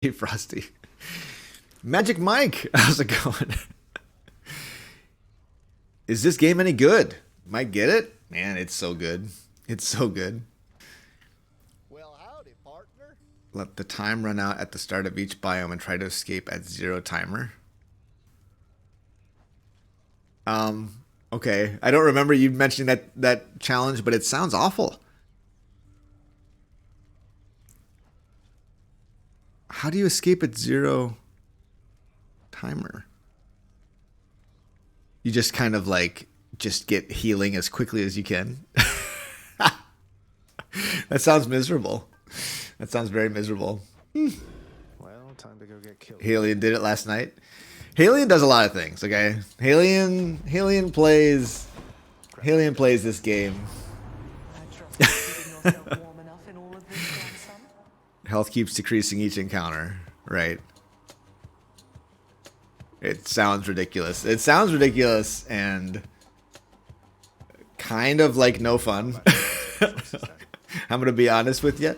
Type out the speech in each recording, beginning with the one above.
Hey, Frosty. Magic Mike, how's it going? Is this game any good? Might get it? Man, it's so good. It's so good. Well, howdy, partner. Let the time run out at the start of each biome and try to escape at 0 timer. Okay. I don't remember you mentioning that challenge, but it sounds awful. How do you escape at 0 timer? You just kind of like just get healing as quickly as you can. That sounds miserable. That sounds very miserable. Well, time to go get killed. Halion did it last night. Halion does a lot of things, okay? Halion plays this game. Health keeps decreasing each encounter, right? It sounds ridiculous. It sounds ridiculous and kind of like no fun. I'm gonna be honest with you.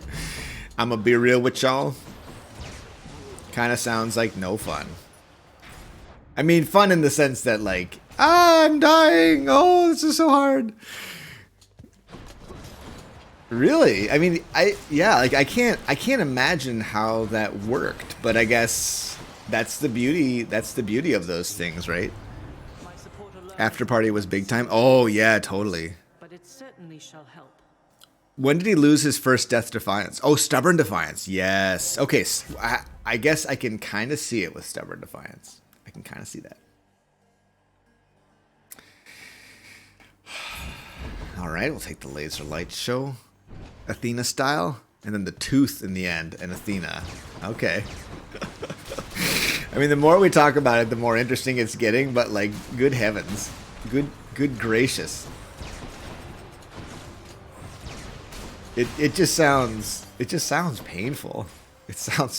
I'm gonna be real with y'all. Kind of sounds like no fun. I mean, fun in the sense that like, I'm dying. Oh, this is so hard. Really? I mean, I can't imagine how that worked, but I guess that's the beauty of those things, right? After party was big time. Oh, yeah, totally. But it certainly shall help. When did he lose his first death defiance? Oh, stubborn defiance. Yes. Okay, so I guess I can kind of see it with stubborn defiance. I can kind of see that. All right, we'll take the laser light show. Athena style, and then the tooth in the end, and Athena. Okay. I mean, the more we talk about it, the more interesting it's getting, but like, good heavens. Good gracious. It just sounds painful. It sounds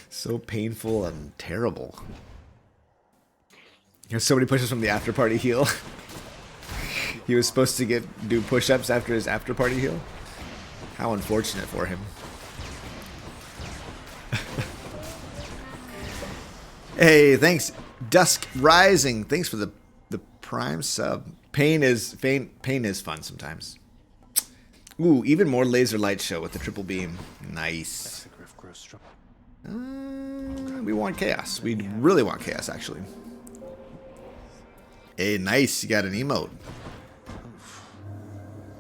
so painful and terrible. There's so many pushes from the after party heal. He was supposed to do push-ups after his after party heal. How unfortunate for him. Hey, thanks, Dusk Rising. Thanks for the prime sub. Pain is fun sometimes. Ooh, even more laser light show with the triple beam. Nice. We want chaos. We really want chaos, actually. Hey, nice. You got an emote.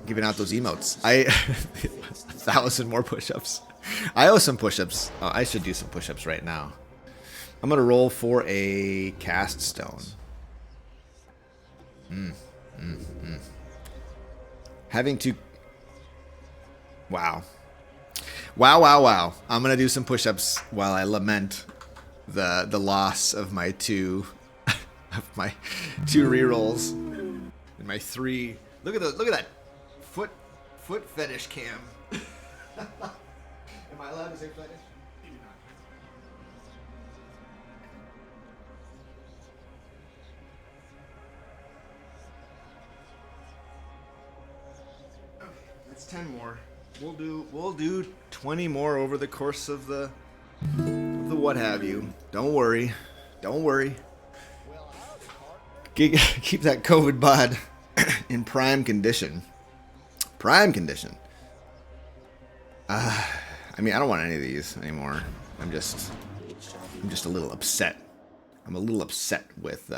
Giving out those emotes. 1,000 more push-ups. I owe some push-ups. Oh, I should do some push-ups right now. I'm gonna roll for a cast stone. Having to. Wow. I'm gonna do some push-ups while I lament the loss of my two rerolls and my 3. Look at that. Foot fetish cam. Am I allowed to say fetish? You do not. Okay, that's 10 more. We'll do 20 more over the course of the what have you. Don't worry. Keep that COVID bod in prime condition. I mean, I don't want any of these anymore. I'm just a little upset. I'm a little upset with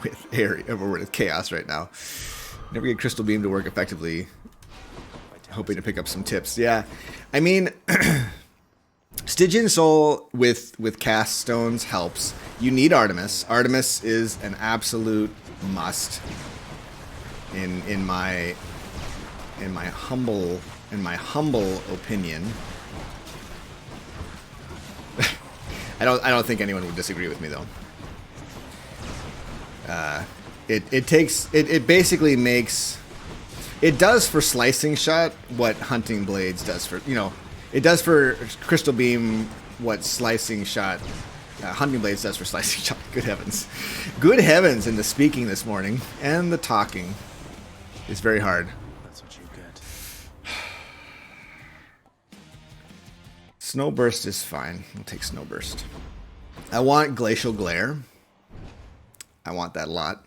with chaos right now. Never get crystal beam to work effectively. Hoping to pick up some tips. Yeah, I mean, Stygian Soul with cast stones helps. You need Artemis. Artemis is an absolute must. In my humble opinion. I don't think anyone would disagree with me though. It basically makes, it does for slicing shot what hunting blades does for, it does for crystal beam what slicing shot hunting blades does for slicing shot. Good heavens in the speaking this morning and the talking. It's very hard. That's what you get. Snowburst is fine. We'll take Snowburst. I want Glacial Glare. I want that a lot.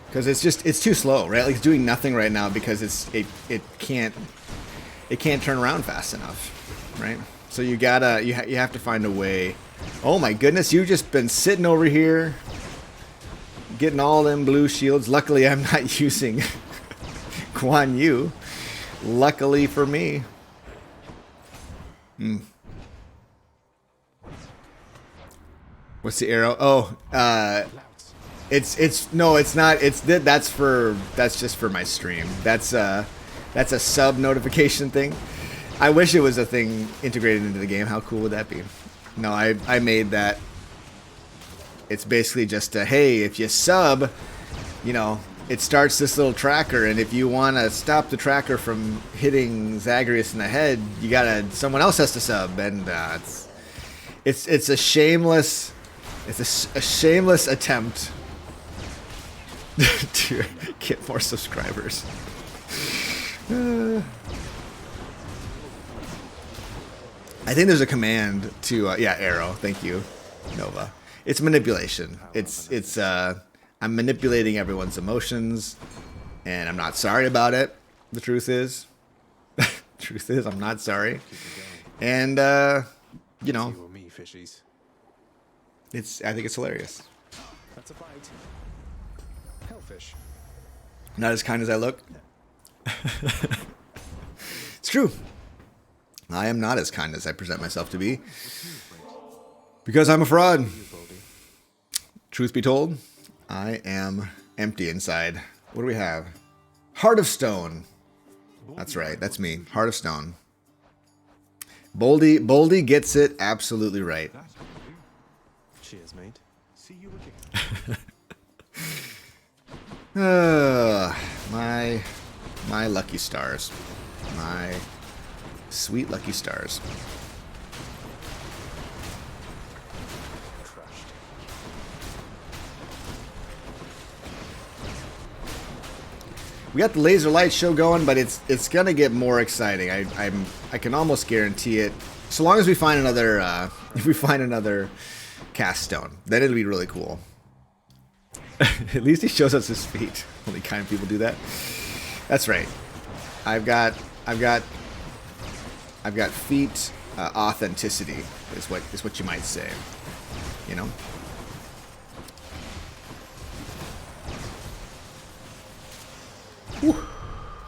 Because it's too slow, right? Like it's doing nothing right now because it can't turn around fast enough, right? So you gotta you have to find a way. Oh my goodness, you've just been sitting over here getting all them blue shields. Luckily, I'm not using Guan Yu. Luckily for me. What's the arrow? Oh, no, it's not. That's just for my stream. That's a sub notification thing. I wish it was a thing integrated into the game. How cool would that be? No, I made that. It's basically just a, hey, if you sub, you know, it starts this little tracker, and if you want to stop the tracker from hitting Zagreus in the head, someone else has to sub, and it's a shameless attempt to get more subscribers. I think there's a command to yeah, arrow. Thank you, Nova. It's manipulation. I'm manipulating everyone's emotions, and I'm not sorry about it. The truth is, I'm not sorry. And you know, I think it's hilarious. That's a bite. Hellfish. Not as kind as I look. It's true. I am not as kind as I present myself to be. Because I'm a fraud. Truth be told, I am empty inside. What do we have? Heart of Stone. That's right, that's me. Heart of Stone. Boldy gets it absolutely right. Cheers, mate. See you again. My lucky stars. My sweet lucky stars. Crushed. We got the laser light show going, but it's gonna get more exciting. I can almost guarantee it. So long as we find another if we find another cast stone, then it'll be really cool. At least he shows us his feet. Only kind of people do that. That's right. I've got feet authenticity is what you might say. You know. Whew.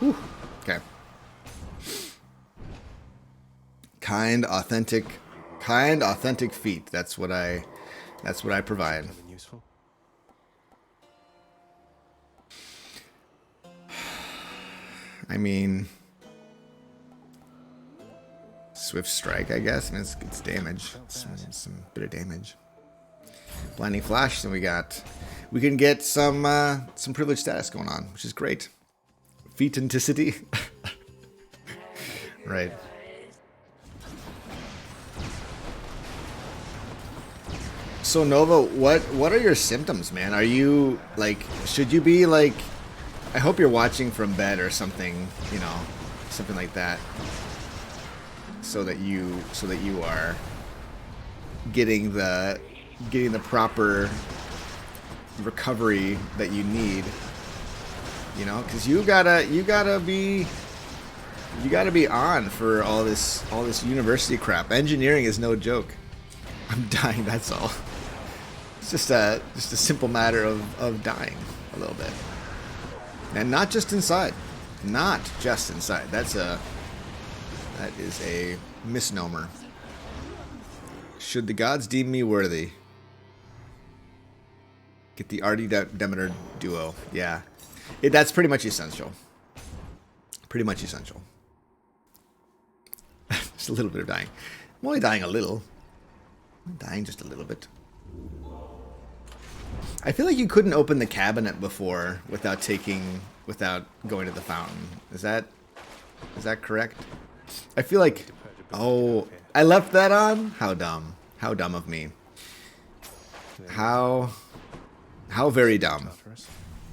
Whew. Okay. Kind, authentic feet. That's what I provide. Something useful. I mean, Swift Strike, I guess. I mean, it's damage. Some bit of damage. Blinding Flash, and we can get some privileged status going on, which is great. Feetanticity. Right. So Nova, what are your symptoms, man? Are you like, should you be like, I hope you're watching from bed or something, you know, something like that, so that you are getting the proper recovery that you need, you know, because you gotta be on for all this university crap. Engineering is no joke. I'm dying, that's all. It's just a simple matter of dying a little bit. And not just inside. Not just inside. That is a misnomer. Should the gods deem me worthy? Get the RD Demeter duo. Yeah. That's pretty much essential. Pretty much essential. Just a little bit of dying. I'm only dying a little. I'm dying just a little bit. I feel like you couldn't open the cabinet before without going to the fountain. Is that correct? I feel like, oh, I left that on? How dumb. How dumb of me. How very dumb. Tartarus.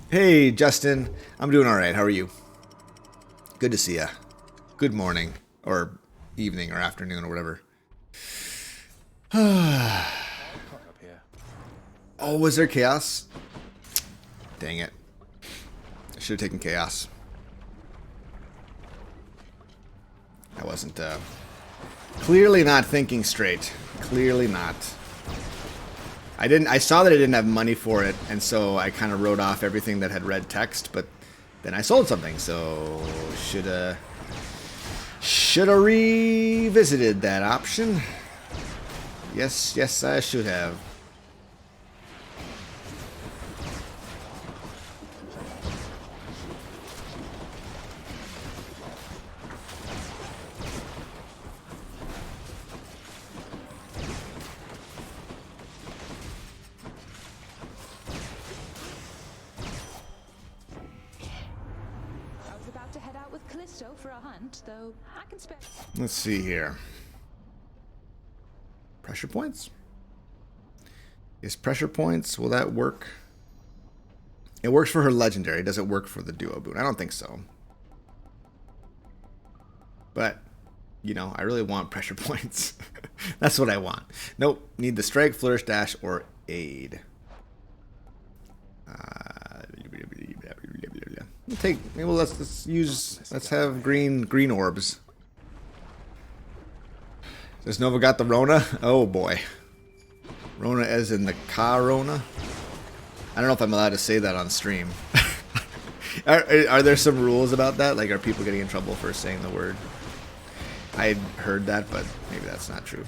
Hey, Justin. I'm doing all right. How are you? Good to see ya. Good morning, or evening, or afternoon, or whatever. Up here. Oh, was there chaos? Dang it. I should have taken chaos. I wasn't, clearly not thinking straight. Clearly not. I saw that I didn't have money for it, and so I kind of wrote off everything that had red text, but then I sold something, so shoulda revisited that option. Yes, I should have. For a hunt, though I can spare. Let's see here. Pressure points? Is pressure points, will that work? It works for her legendary. Does it work for the duo boon? I don't think so. But, you know, I really want pressure points. That's what I want. Nope. Need the strike, flourish, dash, or aid. Let's have green orbs. Does Nova got the Rona? Oh boy. Rona as in the Corona? I don't know if I'm allowed to say that on stream. Are there some rules about that? Like, are people getting in trouble for saying the word? I heard that, but maybe that's not true.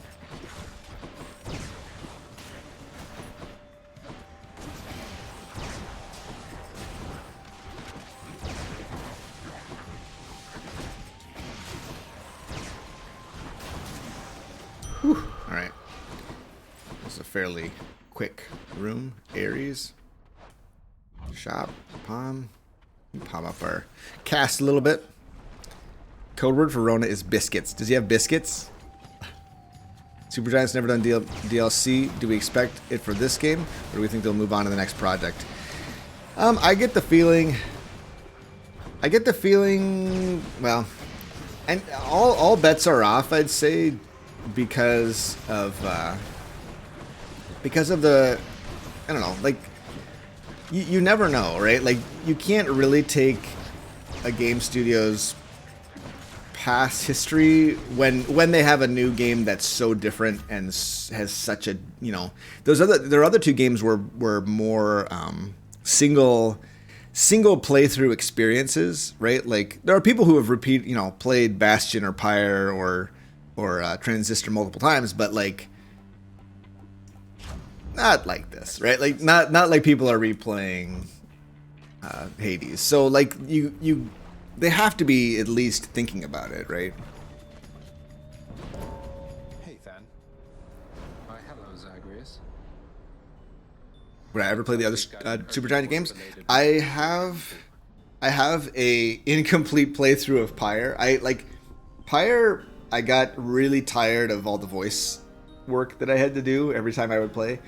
Alright. This is a fairly quick room. Ares. Shop. Palm. Palm up our cast a little bit. Code word for Rona is biscuits. Does he have biscuits? Supergiant's never done DLC. Do we expect it for this game? Or do we think they'll move on to the next project? I get the feeling... Well... And all bets are off, I'd say... because of the, I don't know, like, you never know, right? Like, you can't really take a game studio's past history when they have a new game that's so different and has such a, you know, their other two games were more single playthrough experiences, right? Like, there are people who have played Bastion or Pyre or Transistor multiple times, but like not like this, right? Like not like people are replaying Hades. So like they have to be at least thinking about it, right? Hey, Than. Why, hello, Zagreus. Would I ever play the other Supergiant games? I have a incomplete playthrough of Pyre. Pyre. I got really tired of all the voice work that I had to do every time I would play.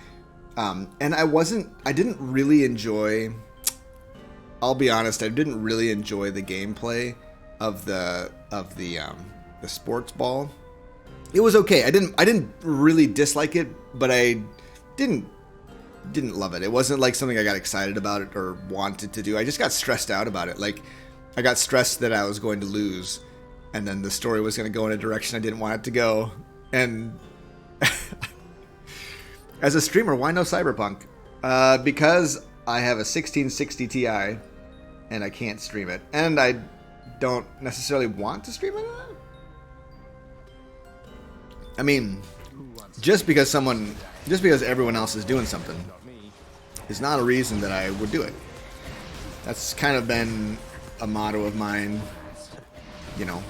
And I didn't really enjoy, I'll be honest, I didn't really enjoy the gameplay of the sports ball. It was okay. I didn't really dislike it, but I didn't love it. It wasn't like something I got excited about it or wanted to do. I just got stressed out about it. Like, I got stressed that I was going to lose. And then the story was going to go in a direction I didn't want it to go. And as a streamer, why no Cyberpunk? Because I have a 1660 Ti and I can't stream it. And I don't necessarily want to stream it. I mean, just because everyone else is doing something is not a reason that I would do it. That's kind of been a motto of mine, you know,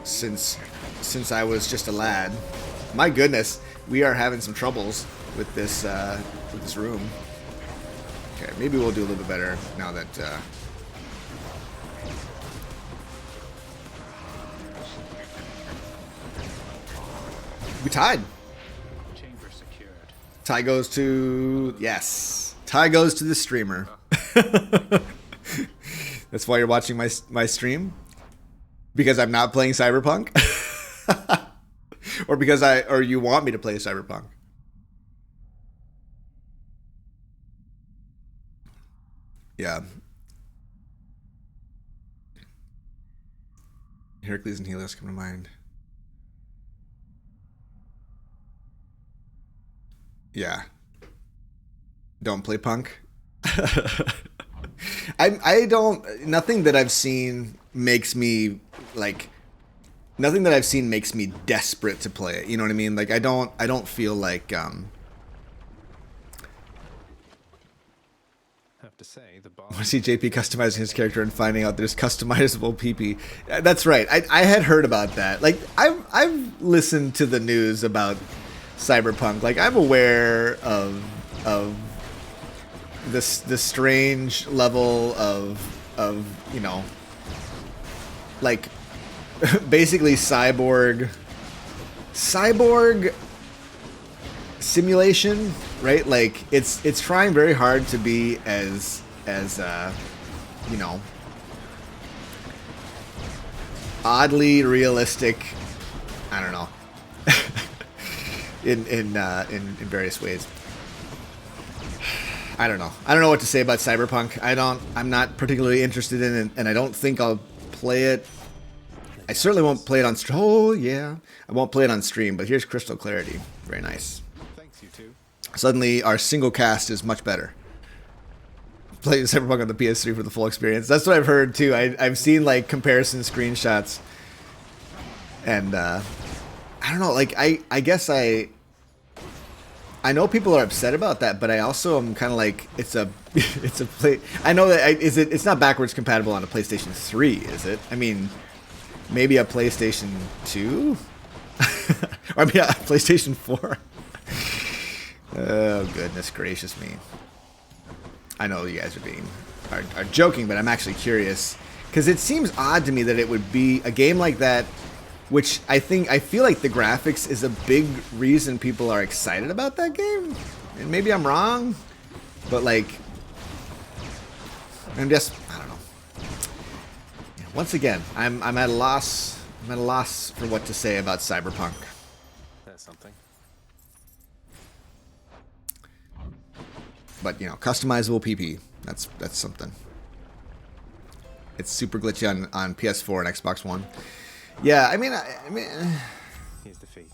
since I was just a lad. My goodness, we are having some troubles with this room. Okay, maybe we'll do a little bit better now that we tied. Chamber secured. Tie goes to... Yes. Tie goes to the streamer. That's why you're watching my stream? Because I'm not playing Cyberpunk? Or you want me to play Cyberpunk? Yeah. Heracles and Helios come to mind. Yeah. Don't play punk. I don't. Nothing that I've seen makes me like. Nothing that I've seen makes me desperate to play it. You know what I mean? Like I don't feel like. I have to say the bar. I want to see JP customizing his character and finding out there's customizable PP. That's right. I had heard about that. Like I've listened to the news about Cyberpunk. Like I'm aware of this strange level of you know, like basically cyborg simulation, right? Like it's trying very hard to be as you know, oddly realistic. I don't know. in various ways. I don't know. I don't know what to say about Cyberpunk. I'm not particularly interested in it, and I don't think I'll play it. I certainly won't play it on stream. Oh, yeah. I won't play it on stream, but here's crystal clarity. Very nice. Thanks, you two. Suddenly, our single cast is much better. Play Cyberpunk on the PS3 for the full experience. That's what I've heard, too. I've seen, like, comparison screenshots. And, I don't know. Like, I guess I know people are upset about that, but I also am kind of like, it's a play. I know that it's not backwards compatible on a PlayStation 3, is it? I mean, maybe a PlayStation 2? Or maybe a PlayStation 4? Oh, goodness gracious me. I know you guys are joking, but I'm actually curious. Because it seems odd to me that it would be a game like that, which I feel like the graphics is a big reason people are excited about that game. And maybe I'm wrong, but like, I don't know. Once again, I'm at a loss. I'm at a loss for what to say about Cyberpunk. That's something. But you know, customizable PP. That's something. It's super glitchy on PS4 and Xbox One. Yeah, I mean, Here's the fee.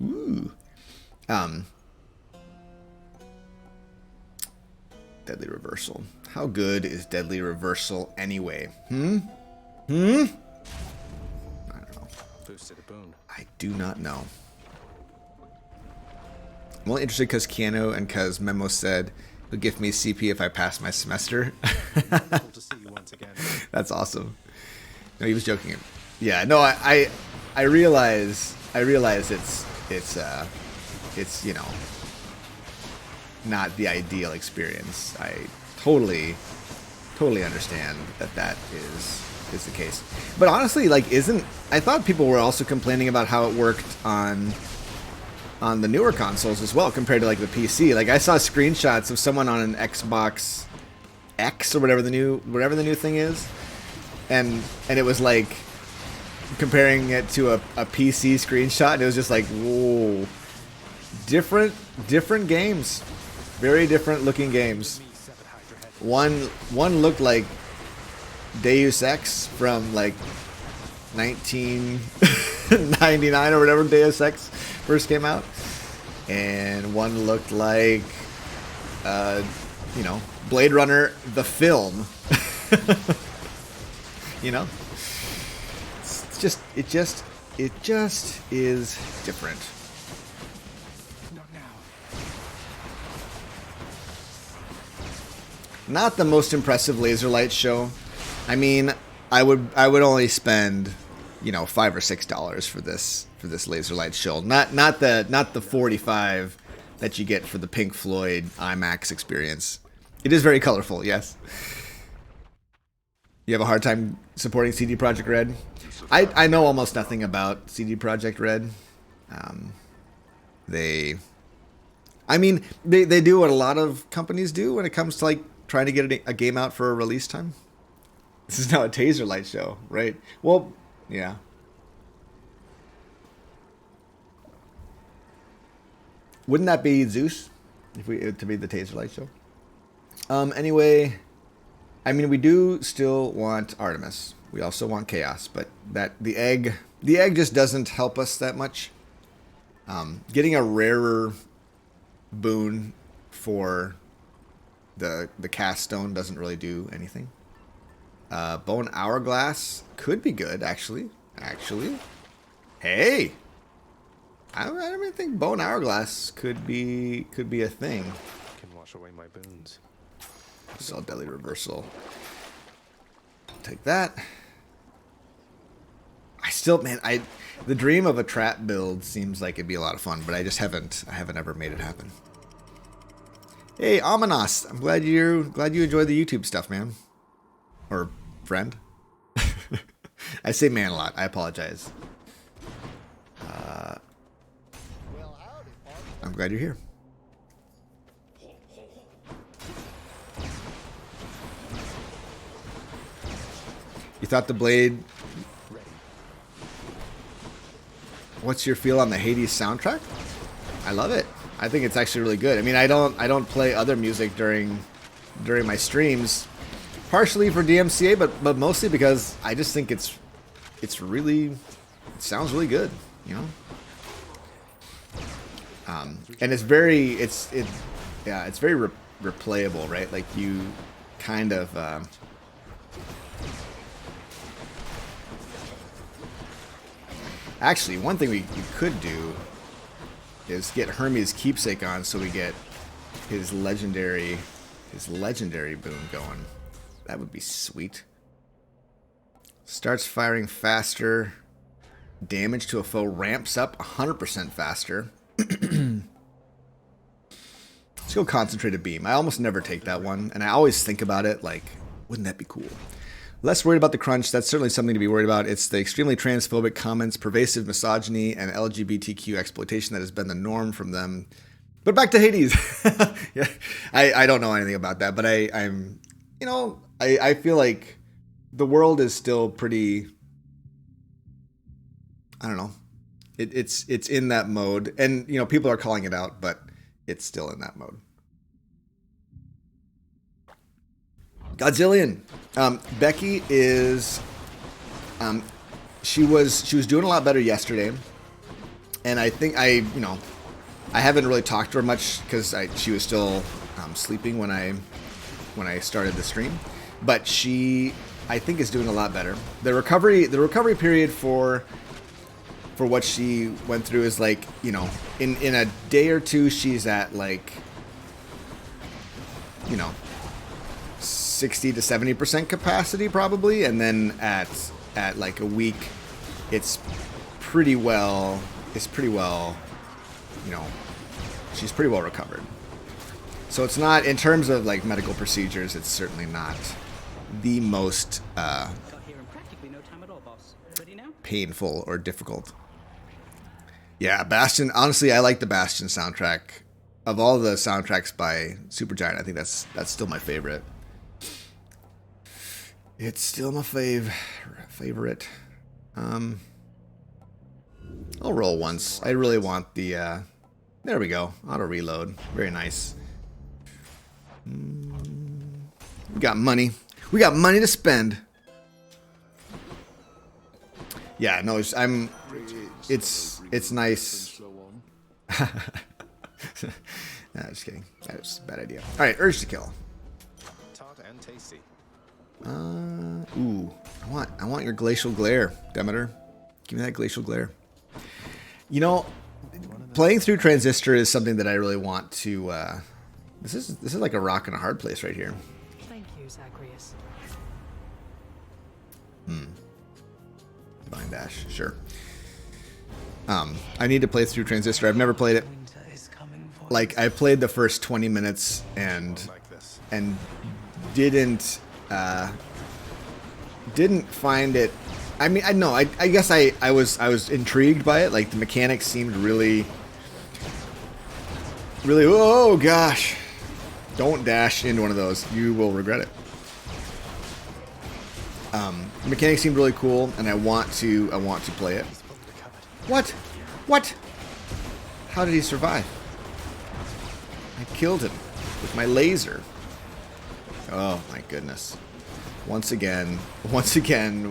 ooh. Deadly Reversal. How good is Deadly Reversal anyway? I don't know. Boosted a boon. I do not know. I'm only interested because Keanu and because Memo said he'll give me CP if I pass my semester. Cool to see you once again. That's awesome. No, he was joking. Yeah, no, I realize it's you know, not the ideal experience. I totally understand that is the case. But honestly, like, I thought people were also complaining about how it worked on the newer consoles as well compared to like the PC. Like I saw screenshots of someone on an Xbox X or whatever the new thing is, and it was like comparing it to a PC screenshot, and it was just like, whoa, different games, very different looking games. One looked like Deus Ex from like 1999 or whatever Deus Ex first came out, and one looked like you know, Blade Runner the film. You know, it just is different. Not now. Not the most impressive laser light show. I mean, I would only spend, you know, $5 or $6 for this laser light show. Not the 45 that you get for the Pink Floyd IMAX experience. It is very colorful, yes. You have a hard time supporting CD Projekt Red? I know almost nothing about CD Projekt Red. They I mean, they do what a lot of companies do when it comes to like trying to get a game out for a release time. This is now a taser light show, right? Well, yeah. Wouldn't that be Zeus if we to be the taser light show? Anyway, I mean, we do still want Artemis. We also want Chaos, but that the egg just doesn't help us that much. Getting a rarer boon for the cast stone doesn't really do anything. Bone hourglass could be good, actually. Hey, I don't even think bone hourglass could be a thing. Can wash away my boons. Cell deadly reversal. Take that. I still, man, the dream of a trap build seems like it'd be a lot of fun, but I haven't ever made it happen. Hey, Ominos, I'm glad you enjoyed the YouTube stuff, man. Or friend. I say man a lot. I apologize. Well, howdy, partner. I'm glad you're here. You thought the blade... What's your feel on the Hades soundtrack? I love it. I think it's actually really good. I mean, I don't play other music during my streams, partially for DMCA, but mostly because I just think it sounds really good, you know. And it's very replayable, right? Like you kind of. Actually, one thing we could do is get Hermes' keepsake on, so we get his legendary boon going. That would be sweet. Starts firing faster. Damage to a foe ramps up 100% faster. Let's go concentrated beam. I almost never take that one, and I always think about it like, wouldn't that be cool? Less worried about the crunch. That's certainly something to be worried about. It's the extremely transphobic comments, pervasive misogyny, and LGBTQ exploitation that has been the norm from them. But back to Hades. Yeah, I don't know anything about that, but I'm, you know, I feel like the world is still pretty, I don't know. It's in that mode, and you know, people are calling it out, but it's still in that mode. Godzillion. Becky is, she was doing a lot better yesterday, and I think I haven't really talked to her much because she was still sleeping when I started the stream, but she, I think, is doing a lot better. The recovery period for what she went through is like, you know, in a day or two she's at like, you know, 60 to 70% capacity probably, and then at like a week it's pretty well, you know, she's pretty well recovered. So it's not, in terms of like medical procedures, it's certainly not the most painful or difficult. Yeah, Bastion, honestly, I like the Bastion soundtrack. Of all the soundtracks by Supergiant, I think that's still my favorite. It's still my favorite. I'll roll once. I really want the, there we go. Auto reload. Very nice. We got money. We got money to spend. Yeah, no, it's nice. Nah, just kidding. That was a bad idea. All right, urge to kill. Tart and tasty. Ooh, I want your glacial glare, Demeter. Give me that glacial glare. You know, playing through Transistor is something that I really want to. This is like a rock and a hard place right here. Thank you, Zagreus. Divine Dash, sure. I need to play through Transistor. I've never played it. Like, I played the first 20 minutes and didn't find it. I mean, I guess I was intrigued by it. Like, the mechanics seemed really Really? Oh gosh! Don't dash into one of those. You will regret it. The mechanics seemed really cool, and I want to play it. What? What? How did he survive? I killed him with my laser. Oh my goodness! Once again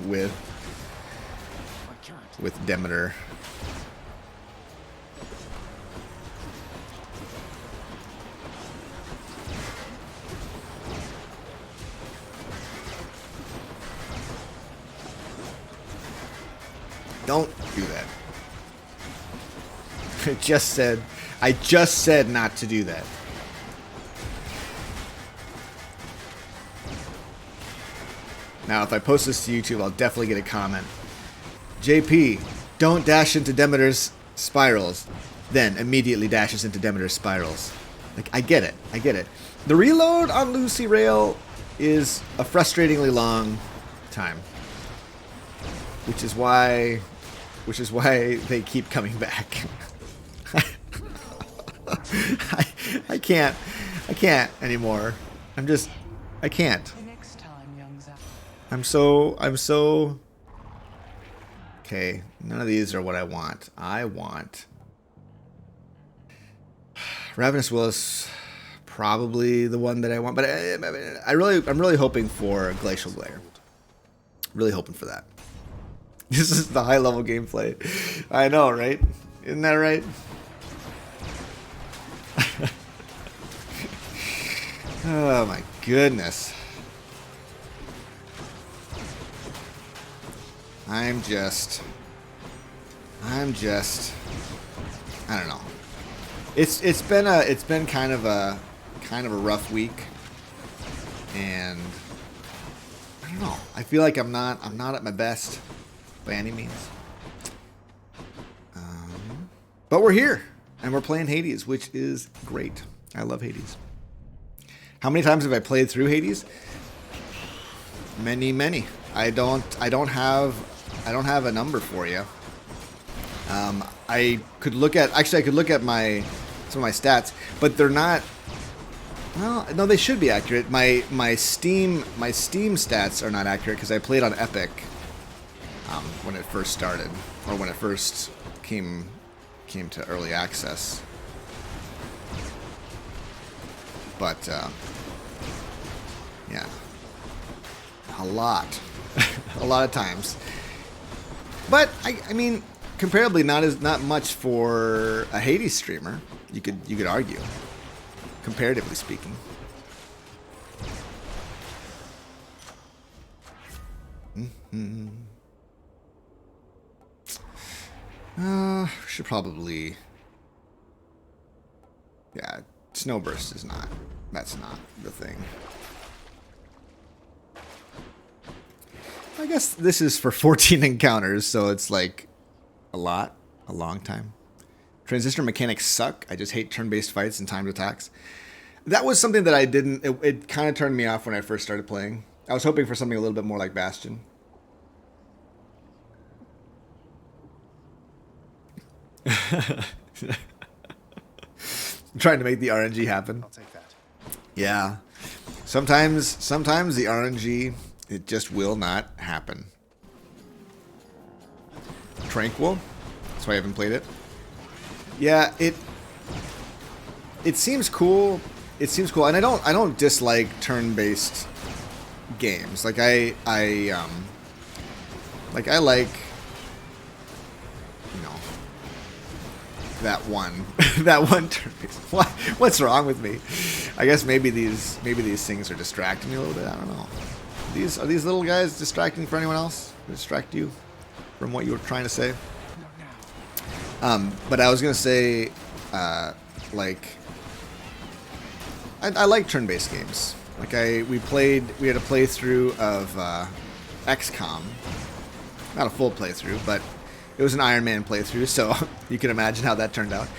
with Demeter. Don't do that. I just said not to do that. Now, if I post this to YouTube, I'll definitely get a comment. JP, don't dash into Demeter's spirals. Then immediately dashes into Demeter's spirals. Like, I get it. I get it. The reload on Lucy Rail is a frustratingly long time. Which is why they keep coming back. I can't anymore. I can't. Next time, young Zach. I'm so okay, none of these are what I want. I want Ravenous Willis, probably the one that I want, but I'm really hoping for Glacial Glare. Really hoping for that. This is the high level gameplay. I know, right? Isn't that right? Oh my goodness. I'm just I don't know. It's been kind of a rough week, and I don't know. I feel like I'm not at my best by any means. But we're here and we're playing Hades, which is great. I love Hades. How many times have I played through Hades? Many. I don't have a number for you. I could look at some of my stats, but they're not. Well, no, they should be accurate. My Steam stats are not accurate because I played on Epic when it first started, or when it first came to early access. But yeah, a lot of times. But I mean, comparably, not much for a Hades streamer. You could argue, comparatively speaking. Should probably. Yeah, Snowburst is not. That's not the thing. I guess this is for 14 encounters, so it's like a long time. Transistor mechanics suck. I just hate turn-based fights and timed attacks. That was something that I didn't. It kind of turned me off when I first started playing. I was hoping for something a little bit more like Bastion. Trying to make the RNG happen. I'll take that. Yeah. Sometimes the RNG, it just will not happen. Tranquil. That's why I haven't played it. Yeah, it seems cool. It seems cool, and I don't dislike turn-based games. Like I like, you know, that one turn-based. What's wrong with me? I guess maybe these things are distracting me a little bit. I don't know. Are these little guys distracting for anyone else? Distract you from what you were trying to say? But I was gonna say, like, I like turn-based games. Like we had a playthrough of XCOM, not a full playthrough, but it was an Iron Man playthrough, so you can imagine how that turned out.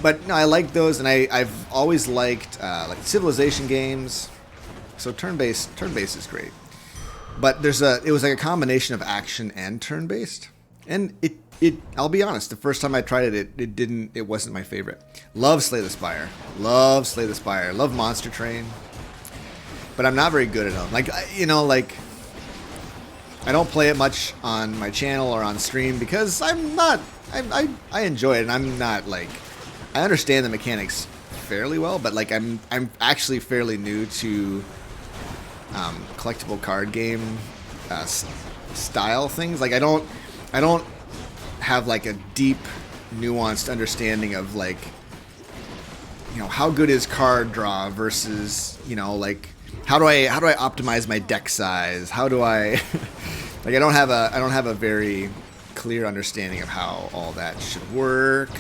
But no, I like those, and I've always liked like Civilization games. So turn-based is great. But it was like a combination of action and turn-based. And I'll be honest, the first time I tried it, it wasn't my favorite. Love Slay the Spire. Love Slay the Spire. Love Monster Train. But I'm not very good at them. Like, you know, like, I don't play it much on my channel or on stream because I'm not, I enjoy it and I'm not like, I understand the mechanics fairly well, but like I'm actually fairly new to collectible card game style things. Like I don't have like a deep, nuanced understanding of like, you know, how good is card draw versus, you know, like how do I optimize my deck size? How do I like I don't have a very clear understanding of how all that should work.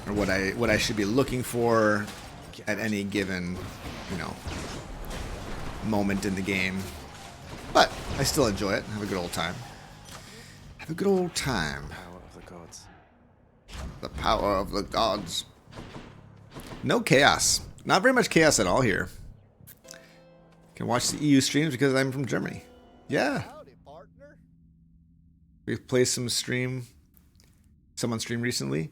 Or what I should be looking for at any given, you know, moment in the game. But I still enjoy it. Have a good old time. Have a good old time. Power of the gods. The power of the gods. No chaos. Not very much chaos at all here. Can watch the EU streams because I'm from Germany. Yeah. Howdy, partner. We've played some stream. Someone streamed recently.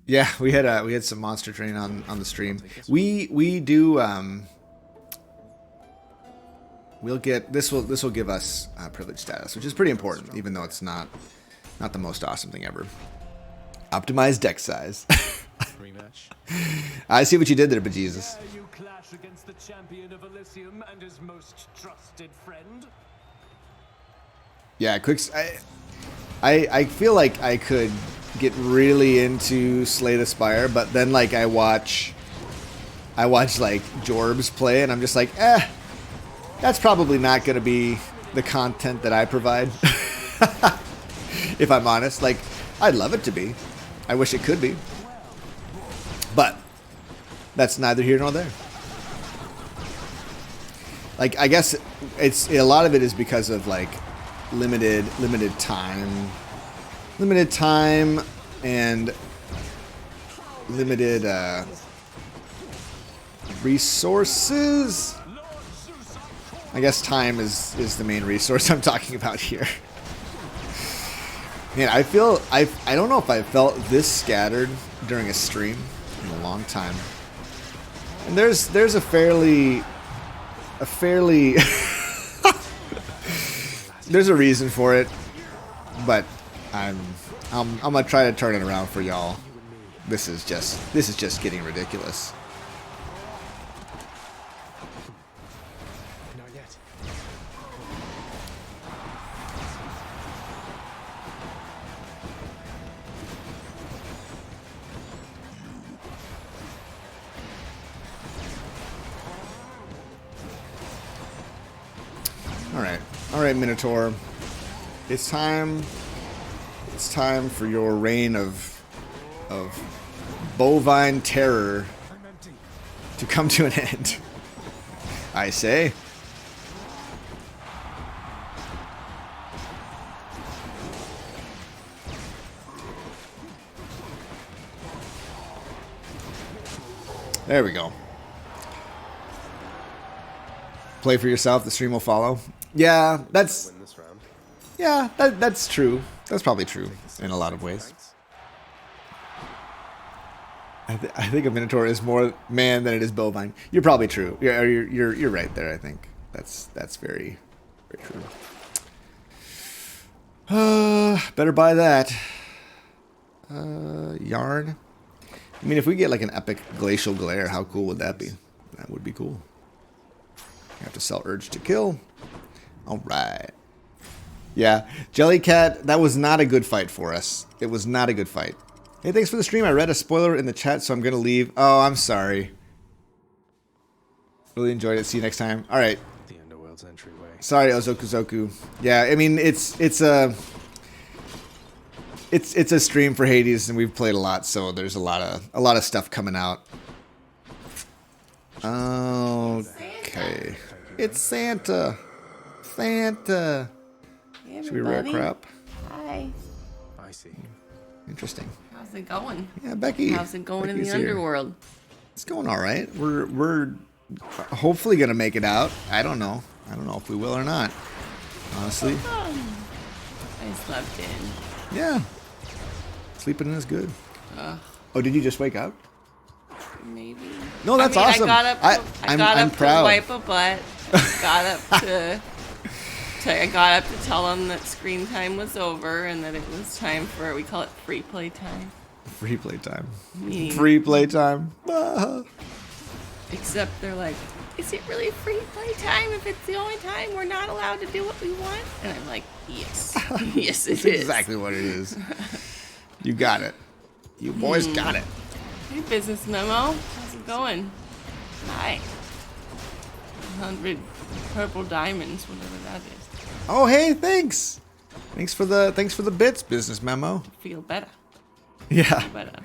Yeah, we had some Monster Train on the stream. We do we'll get this will give us privilege status, which is pretty important, even though it's not the most awesome thing ever. Optimize deck size. Rematch. I see what you did there, bejesus. Dare you clash against the champion of Elysium and his most trusted friend? Yeah, I feel like I could get really into Slay the Spire, but then like I watch like Jorbs play and I'm just like, that's probably not gonna be the content that I provide. If I'm honest. Like, I'd love it to be. I wish it could be. But that's neither here nor there. Like, I guess a lot of it is because of like limited time and limited resources. I guess time is the main resource I'm talking about here. Man, I don't know if I felt this scattered during a stream in a long time. And there's a fairly there's a reason for it, but I'm gonna try to turn it around for y'all. This is just getting ridiculous. Not yet. All right, Minotaur. It's time for your reign of bovine terror to come to an end. I say. There we go. Play for yourself, the stream will follow. Yeah, that's Win this round. yeah, that's true. That's probably true in a lot of ways. I think a Minotaur is more man than it is bovine. You're probably true. You're right there. I think that's very true. Better buy that. Yarn. I mean, if we get like an epic glacial glare, how cool would that be? That would be cool. You have to sell Urge to Kill. All right. Yeah, Jellycat, that was not a good fight for us. It was not a good fight. Hey, thanks for the stream. I read a spoiler in the chat, so I'm going to leave. Oh, I'm sorry. Really enjoyed it. See you next time. All right. The Underworld's entryway. Sorry, Ozokuzoku. Yeah, I mean, it's a stream for Hades, and we've played a lot, so there's a lot of stuff coming out. Okay. It's Santa. Santa. Hey, Should we rare everybody. crap? Hi. I see. Interesting. How's it going? Yeah, Becky. How's it going in Becky's the here. underworld? It's going all right. We're hopefully gonna make it out. I don't know if we will or not. Honestly. I slept in. Yeah. Sleeping is good. Ugh, Oh, did you just wake up? maybe. No, that's I mean, awesome. I got up. I'm got up proud. to wipe a butt. Got up to. I got up to tell them that screen time was over and that it was time for, we call it free play time. Free play time. Meaning- Free play time. Ah. Except they're like, is it really free play time if it's the only time we're not allowed to do what we want? And I'm like, yes. Yes, it That's is. exactly what it is. You got it. You boys got it. Hey, business memo. How's it going? Hi. 100 purple diamonds, whatever that is. Oh, hey, thanks. Thanks for the bits, business memo. Feel better. Yeah. Better.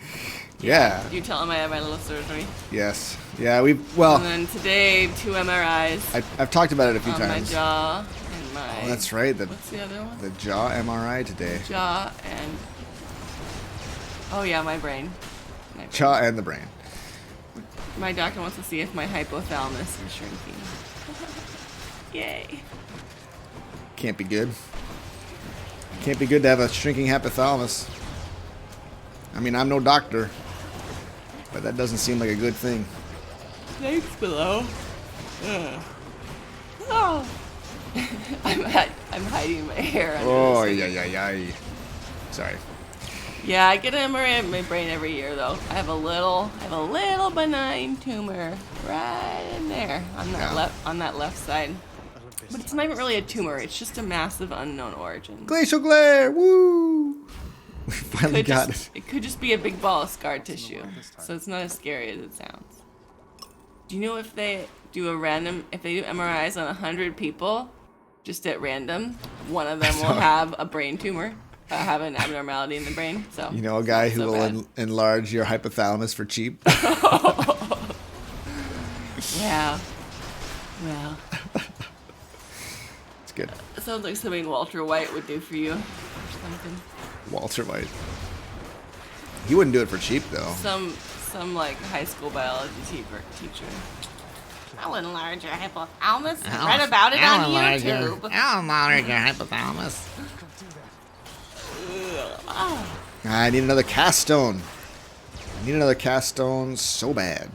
Yeah. You tell them I had my little surgery. Yes. Yeah, And well, then today, 2 MRIs I've talked about it a few on times. my jaw and my... Oh, that's right. What's the other one? The jaw MRI today. Jaw and... Oh yeah, my brain. My brain. Jaw and the brain. My doctor wants to see if my hypothalamus is shrinking. Yay. Can't be good. Can't be good to have a shrinking hypothalamus. I mean, I'm no doctor, but that doesn't seem like a good thing. Thanks, below. Oh. I'm hiding my hair under Oh, this. yeah. Sorry. Yeah, I get an MRI in my brain every year though. I have a little benign tumor right in there on that left side. But it's not even really a tumor. It's just a massive unknown origin. Glacial glare, woo! We finally got it. It could just be a big ball of scar tissue, so it's not as scary as it sounds. Do you know if they do MRIs on 100 people, just at random, one of them will have a brain tumor, have an abnormality in the brain? So You know a guy who so will bad. enlarge your hypothalamus for cheap? Yeah. Well, It's good. it sounds like something Walter White would do for you, or something. Walter White. He wouldn't do it for cheap, though. Some like high school biology teacher. I'll enlarge your hypothalamus. Read about it on YouTube. I'll enlarge your hypothalamus. I need another cast stone. I need another cast stone so bad.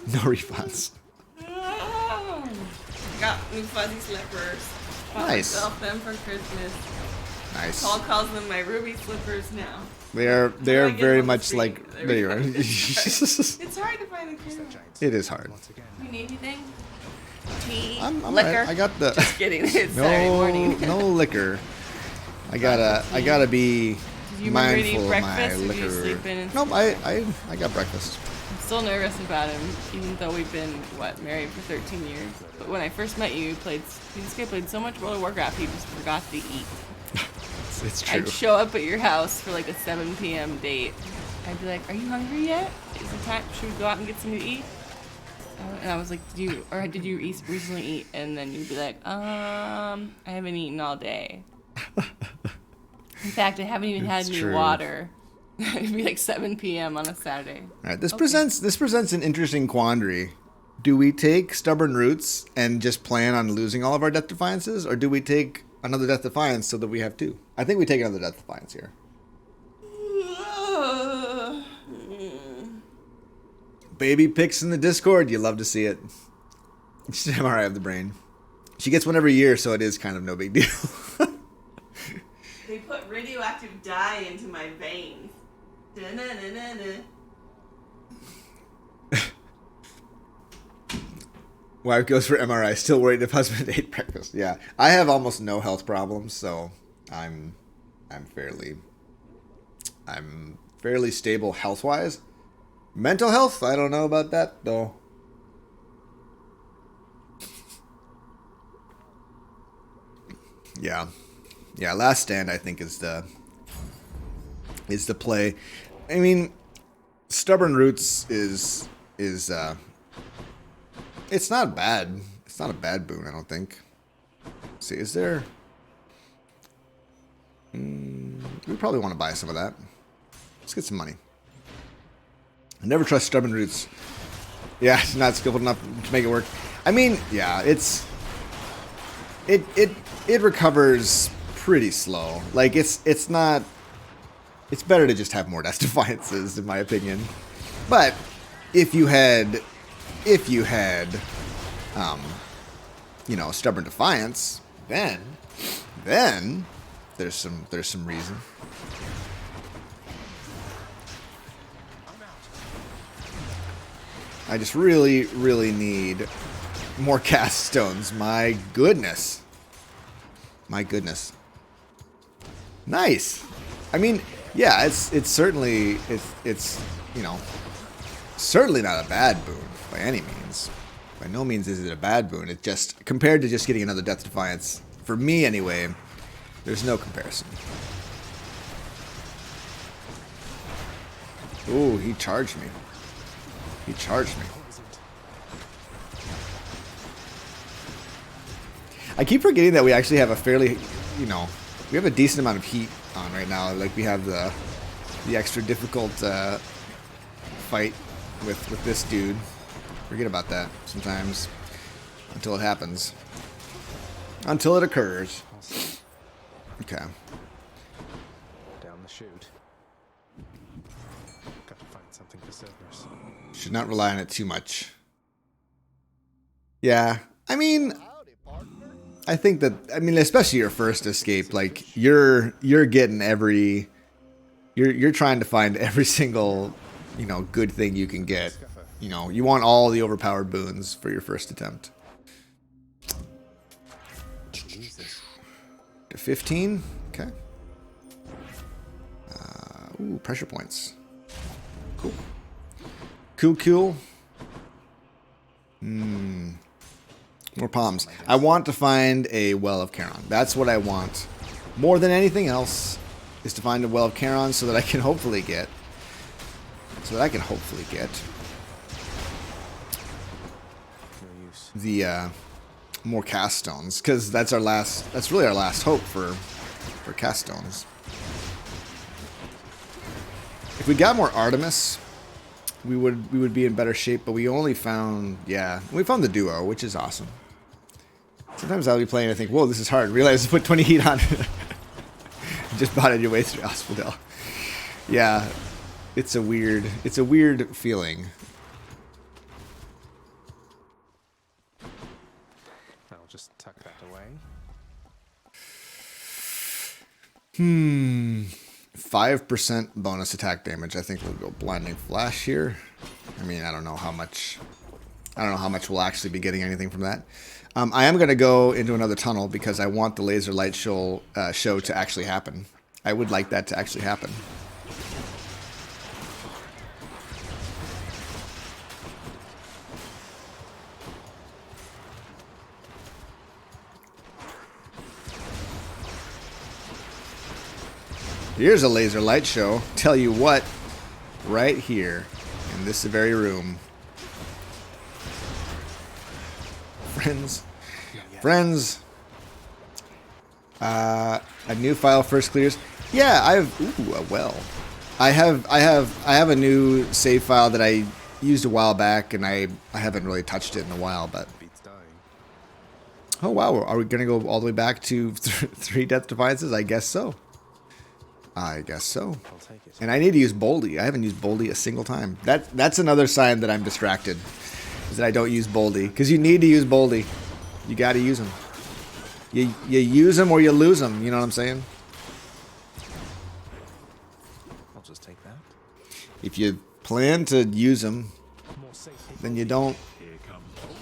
No refunds. Got new fuzzy slippers. Bought Nice. myself them for Christmas. Nice. Paul calls them my ruby slippers now. They are I get very them on the much street. like There they we are. go. It It's hard to find the camera. is hard. You need anything? Tea? I'm Liquor? right. I got the Just kidding. It's Saturday morning. no liquor. I gotta be Did you remember to eat mindful of my breakfast, or did you liquor. sleep in and Nope, I got breakfast. I'm still nervous about him, even though we've been, married for 13 years. But when I first met you, this guy played so much World of Warcraft, he just forgot to eat. It's true. I'd show up at your house for like a 7 p.m. date. I'd be like, are you hungry yet? Is it time? Should we go out and get something to eat? And I was like, did you recently eat? And then you'd be like, I haven't eaten all day. In fact, I haven't even had It's any true. water. It'd be like 7 p.m. on a Saturday. All right, this presents an interesting quandary. Do we take stubborn roots and just plan on losing all of our death defiances, or do we take another death defiance so that we have two? I think we take another death defiance here. Baby pics in the Discord, you love to see it. It's an MRI of the brain. She gets one every year, so it is kind of no big deal. They put radioactive dye into my veins. Wife goes for MRI, still worried if husband ate breakfast. Yeah, I have almost no health problems, so I'm fairly stable health-wise. Mental health, I don't know about that though. Yeah, Last Stand I think is the play. I mean, Stubborn Roots is it's not bad. It's not a bad boon, I don't think. Let's see, is there? We probably want to buy some of that. Let's get some money. I never trust Stubborn Roots. Yeah, it's not skillful enough to make it work. I mean, yeah, it's it recovers pretty slow. Like it's not. It's better to just have more Death Defiances, in my opinion. But if you had, you know, Stubborn Defiance, then there's some reason. I just really need more cast stones. My goodness. My goodness. Nice. I mean, yeah, it's certainly it's you know, certainly not a bad boon by any means. By no means is it a bad boon. It just, compared to just getting another Death Defiance, for me anyway, there's no comparison. Ooh, he charged me. He charged me. I keep forgetting that we actually have a fairly, you know, we have a decent amount of heat on right now. Like, we have the extra difficult fight with this dude. Forget about that sometimes until it happens. Until it occurs. Okay. Down the chute. Got to find something for Cerberus. Should not rely on it too much. Yeah, I mean, Howdy, partner. I think that, I mean, especially your first escape, like you're getting every, you're trying to find every single, you know, good thing you can get. You know, you want all the overpowered boons for your first attempt. To 15, okay. Ooh, pressure points. Cool. Cool. More palms. I want to find a Well of Charon. That's what I want. More than anything else is to find a Well of Charon so that I can hopefully get. The more cast stones, because that's really our last hope for cast stones. If we got more Artemis, we would be in better shape, but we only found, we found the duo, which is awesome. Sometimes I'll be playing and think, whoa, this is hard. Realize to put 20 heat on it. Just botted your way through ASPHODEL. Yeah, it's a weird feeling. I'll just tuck that away. 5% bonus attack damage. I think we'll go Blinding Flash here. I mean, I don't know how much we'll actually be getting anything from that. I am going to go into another tunnel because I want the laser light show to actually happen. I would like that to actually happen. Here's a laser light show. Tell you what, right here in this very room. Friends. A new file first clears. Yeah, I have a new save file that I used a while back, and I haven't really touched it in a while, but. Oh wow, are we gonna go all the way back to 3 Death Defiances? I guess so. And I need to use Boldy. I haven't used Boldy a single time. That's another sign that I'm distracted, is that I don't use Boldy. Because you need to use Boldy. You got to use them. You use them or you lose them. You know what I'm saying? I'll just take that. If you plan to use them, then you don't.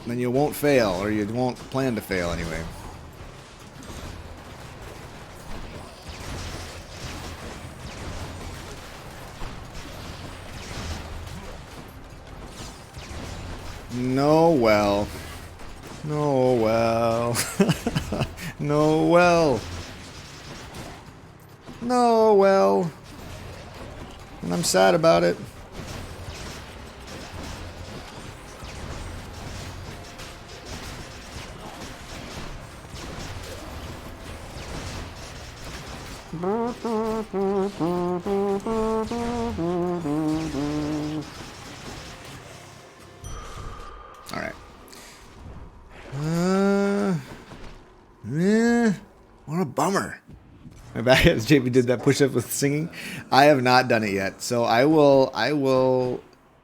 Then you won't fail, or you won't plan to fail anyway. No well. No well. No well. No well. And I'm sad about it. All right. My bad. JP did that push up with singing. I have not done it yet, so I will.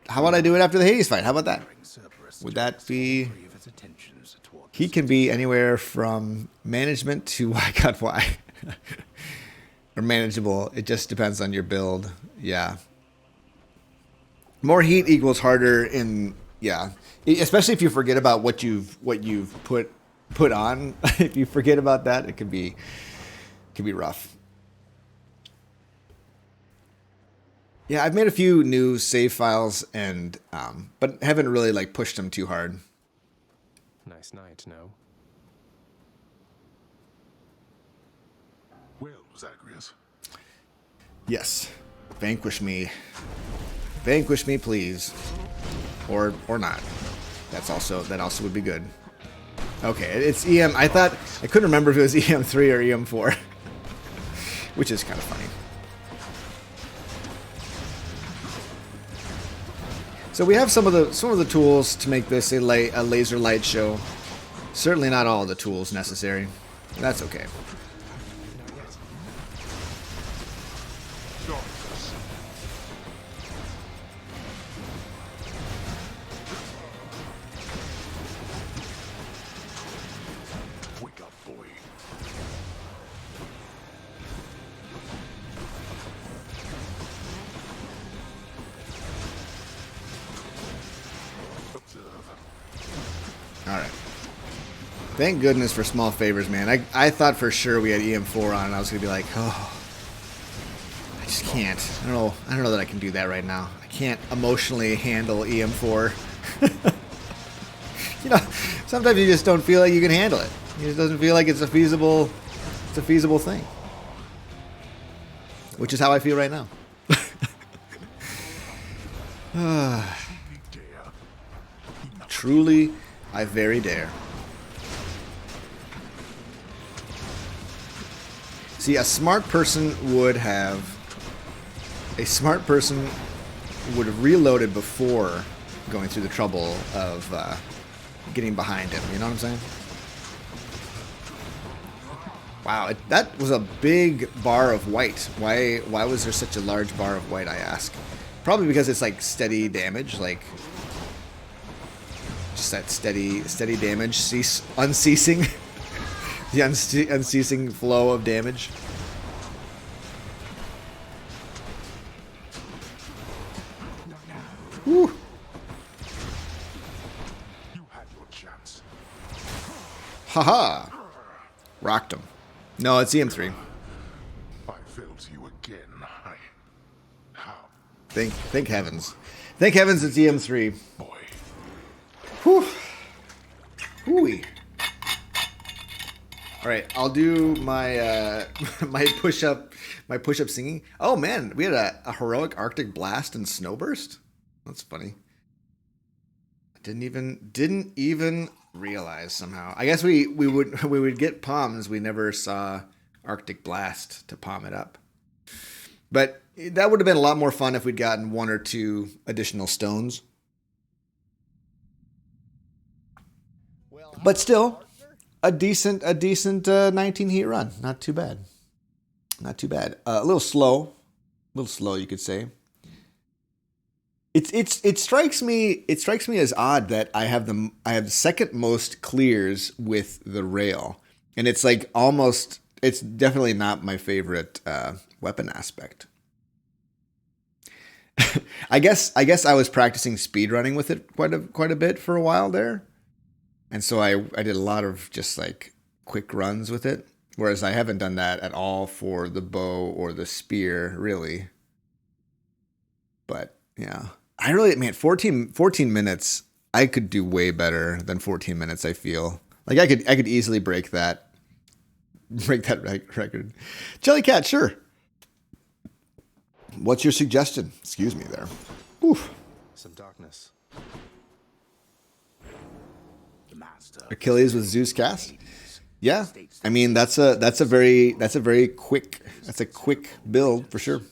How about I do it after the Hades fight? How about that? Would that be? He can be anywhere from management to why God why, or manageable. It just depends on your build. Yeah. More heat equals harder in especially if you forget about what you've put on. If you forget about that, it can be rough. Yeah, I've made a few new save files and but haven't really like pushed them too hard. Nice night, no? Well, Zagreus. Yes. Vanquish me. Vanquish me, please. Or not. That also would be good. Okay, it's EM. I couldn't remember if it was EM3 or EM4. Which is kind of funny. So we have some of the tools to make this a laser light show. Certainly not all the tools necessary. That's okay. Wake up, boy. All right. Thank goodness for small favors, man. I thought for sure we had EM4 on, and I was gonna be like, oh, I just can't. I don't know that I can do that right now. I can't emotionally handle EM4. You know, sometimes you just don't feel like you can handle it. It just doesn't feel like it's a feasible thing. Which is how I feel right now. Truly, I very dare. See, a smart person would have reloaded before going through the trouble of getting behind him. You know what I'm saying? Wow, that was a big bar of white. Why was there such a large bar of white, I ask? Probably because it's like steady damage, like just that steady damage, unceasing, the unceasing flow of damage. Woo. You had your chance. Haha. Rocked him. No, it's EM3. I failed you again. How? Thank heavens. Thank heavens it's EM3. Boy. Whew. Hooey. All right, I'll do my my push-up singing. Oh man, we had a heroic Arctic blast and snowburst. That's funny. I didn't even realize somehow. I guess we would get palms. We never saw Arctic blast to palm it up. But that would have been a lot more fun if we'd gotten one or two additional stones. But still, a decent 19 heat run. Not too bad. Not too bad. A little slow, you could say. It strikes me as odd that I have the second most clears with the rail, and it's like almost. It's definitely not my favorite weapon aspect. I guess I was practicing speedrunning with it quite a bit for a while there. And so I did a lot of just like quick runs with it, whereas I haven't done that at all for the bow or the spear, really. But yeah, I really, man, 14 minutes, I could do way better than 14 minutes, I feel. Like I could easily break that record. Jellycat, sure. What's your suggestion? Excuse me there. Oof. Some darkness. Achilles with Zeus cast. Yeah, I mean that's a very quick build for sure.